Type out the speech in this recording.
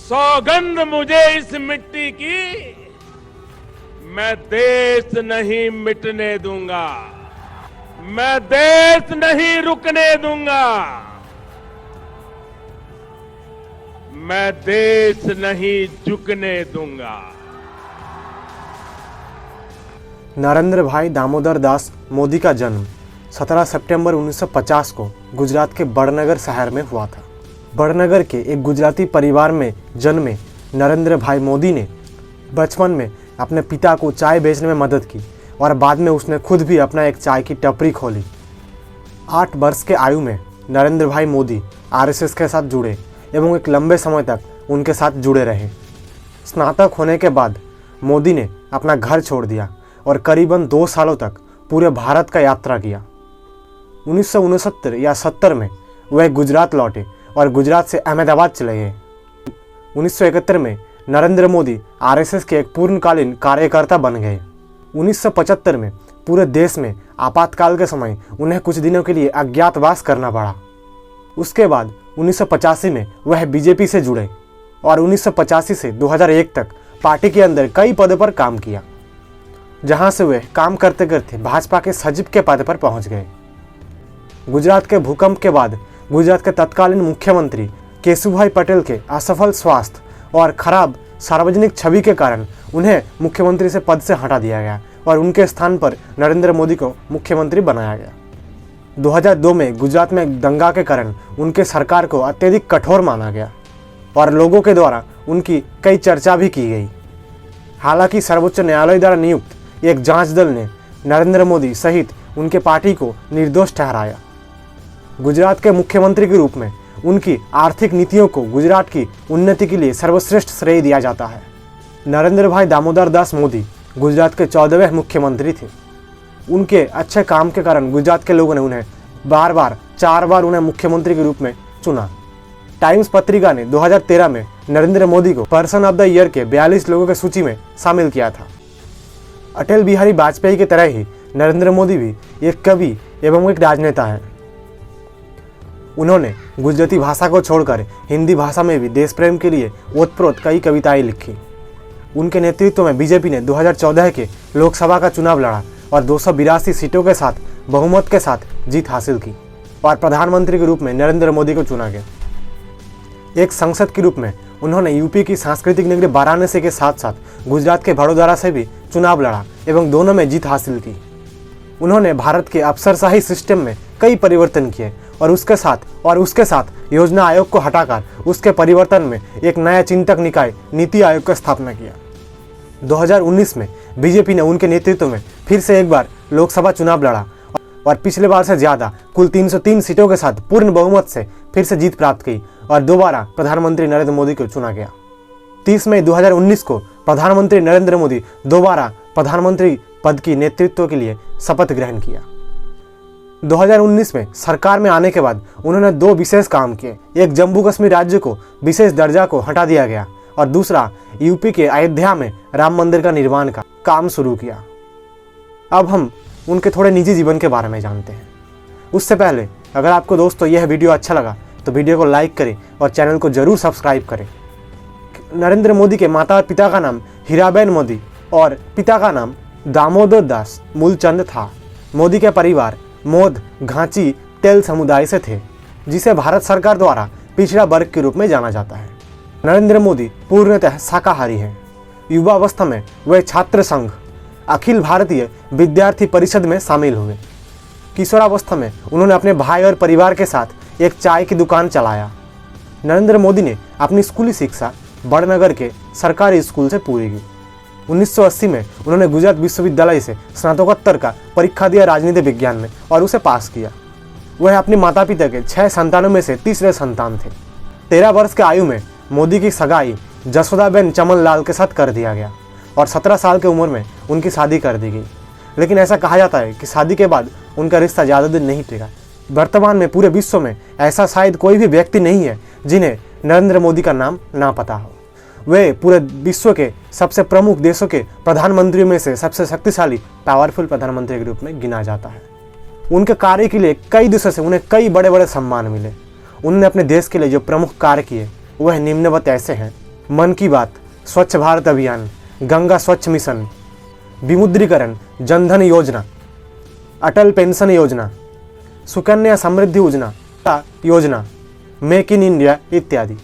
सौगंध मुझे इस मिट्टी की, मैं देश नहीं मिटने दूंगा, मैं देश नहीं रुकने दूंगा, मैं देश नहीं झुकने दूंगा। नरेंद्र भाई दामोदर दास मोदी का जन्म 17 सितंबर 1950 को गुजरात के बड़नगर शहर में हुआ था। बड़नगर के एक गुजराती परिवार में जन्मे नरेंद्र भाई मोदी ने बचपन में अपने पिता को चाय बेचने में मदद की और बाद में उसने खुद भी अपना एक चाय की टपरी खोली। 8 वर्ष के आयु में नरेंद्र भाई मोदी आरएसएस के साथ जुड़े एवं एक लंबे समय तक उनके साथ जुड़े रहे। स्नातक होने के बाद मोदी ने अपना घर छोड़ दिया और करीबन 2 सालों तक पूरे भारत का यात्रा किया। 1969 या 70 में वह गुजरात लौटे और गुजरात से अहमदाबाद चले गए। 1971 में नरेंद्र मोदी आरएसएस के एक पूर्णकालीन कार्यकर्ता बन गए। 1975 में पूरे देश में आपातकाल के समय उन्हें कुछ दिनों के लिए अज्ञातवास करना पड़ा। उसके बाद 1985 में वह बीजेपी से जुड़े और 1985 से 2001 तक पार्टी के अंदर कई पदों पर काम किया, जहां से वे काम करते करते भाजपा के सचिव के पद पर पहुंच गए। गुजरात के भूकंप के बाद गुजरात के तत्कालीन मुख्यमंत्री केशुभाई पटेल के असफल स्वास्थ्य और खराब सार्वजनिक छवि के कारण उन्हें मुख्यमंत्री से पद से हटा दिया गया और उनके स्थान पर नरेंद्र मोदी को मुख्यमंत्री बनाया गया। 2002 में गुजरात में दंगा के कारण उनके सरकार को अत्यधिक कठोर माना गया और लोगों के द्वारा उनकी कई चर्चा भी की गई। हालांकि सर्वोच्च न्यायालय द्वारा नियुक्त एक जांच दल ने नरेंद्र मोदी सहित उनके पार्टी को निर्दोष ठहराया। गुजरात के मुख्यमंत्री के रूप में उनकी आर्थिक नीतियों को गुजरात की उन्नति के लिए सर्वश्रेष्ठ श्रेय दिया जाता है। नरेंद्र भाई दामोदर दास मोदी गुजरात के 14वें मुख्यमंत्री थे। उनके अच्छे काम के कारण गुजरात के लोगों ने उन्हें 4 बार उन्हें मुख्यमंत्री के रूप में चुना। टाइम्स पत्रिका ने 2013 में नरेंद्र मोदी को पर्सन ऑफ द ईयर के 42 लोगों की सूची में शामिल किया था। अटल बिहारी वाजपेयी की तरह ही नरेंद्र मोदी भी एक कवि एवं एक राजनेता हैं। उन्होंने गुजराती भाषा को छोड़कर हिंदी भाषा में भी देश प्रेम के लिए ओतप्रोत कई कविताएं लिखी। उनके नेतृत्व में बीजेपी ने 2014 के लोकसभा का चुनाव लड़ा और 282 सीटों के साथ बहुमत के साथ जीत हासिल की और प्रधानमंत्री के रूप में नरेंद्र मोदी को चुना गया। एक सांसद के रूप में उन्होंने यूपी की सांस्कृतिक नगरी वाराणसी के साथ साथ गुजरात के वडोदरा से भी चुनाव लड़ा एवं दोनों में जीत हासिल की। उन्होंने भारत के अफसरशाही सिस्टम में कई परिवर्तन किए और उसके साथ योजना आयोग को हटाकर उसके परिवर्तन में एक नया चिंतक निकाय नीति आयोग की स्थापना किया। 2019 में बीजेपी ने उनके नेतृत्व में फिर से एक बार लोकसभा चुनाव लड़ा और पिछले बार से ज्यादा कुल 303 सीटों के साथ पूर्ण बहुमत से फिर से जीत प्राप्त की और दोबारा प्रधानमंत्री नरेंद्र मोदी को चुना गया। 30 मई 2019 को प्रधानमंत्री नरेंद्र मोदी दोबारा प्रधानमंत्री पद की नेतृत्व के लिए शपथ ग्रहण किया। 2019 में सरकार में आने के बाद उन्होंने 2 विशेष काम किए। एक, जम्मू कश्मीर राज्य को विशेष दर्जा को हटा दिया गया और दूसरा, यूपी के अयोध्या में राम मंदिर का निर्माण का काम शुरू किया। अब हम उनके थोड़े निजी जीवन के बारे में जानते हैं। उससे पहले अगर आपको दोस्तों यह वीडियो अच्छा लगा तो वीडियो को लाइक करें और चैनल को जरूर सब्सक्राइब करें। नरेंद्र मोदी के माता और पिता का नाम हीराबेन मोदी और पिता का नाम दामोदर दास मूलचंद था। मोदी के परिवार मोद घांची तेल समुदाय से थे, जिसे भारत सरकार द्वारा पिछड़ा वर्ग के रूप में जाना जाता है। नरेंद्र मोदी पूर्णतः शाकाहारी हैं। युवावस्था में वे छात्र संघ अखिल भारतीय विद्यार्थी परिषद में शामिल हुए। किशोरावस्था में उन्होंने अपने भाई और परिवार के साथ एक चाय की दुकान चलाया। नरेंद्र मोदी ने अपनी स्कूली शिक्षा बड़नगर के सरकारी स्कूल से पूरी की। 1980 में उन्होंने गुजरात विश्वविद्यालय से स्नातकोत्तर का परीक्षा दिया राजनीति विज्ञान में और उसे पास किया। वह अपने माता पिता के 6 संतानों में से तीसरे संतान थे। 13 वर्ष के आयु में मोदी की सगाई जसोदाबेन चमन लाल के साथ कर दिया गया और 17 साल की उम्र में उनकी शादी कर दी गई। लेकिन ऐसा कहा जाता है कि शादी के बाद उनका रिश्ता ज़्यादा दिन नहीं टिका। वर्तमान में पूरे विश्व में ऐसा शायद कोई भी व्यक्ति नहीं है जिन्हें नरेंद्र मोदी का नाम ना पता हो। वे पूरे विश्व के सबसे प्रमुख देशों के प्रधानमंत्रियों में से सबसे शक्तिशाली पावरफुल प्रधानमंत्री के रूप में गिना जाता है। उनके कार्य के लिए कई देशों से उन्हें कई बड़े बड़े सम्मान मिले। उन्होंने अपने देश के लिए जो प्रमुख कार्य किए वह निम्नवत ऐसे हैं। मन की बात, स्वच्छ भारत अभियान, गंगा स्वच्छ मिशन, विमुद्रीकरण, जनधन योजना, अटल पेंशन योजना, सुकन्या समृद्धि योजना, मेक इन इंडिया इत्यादि।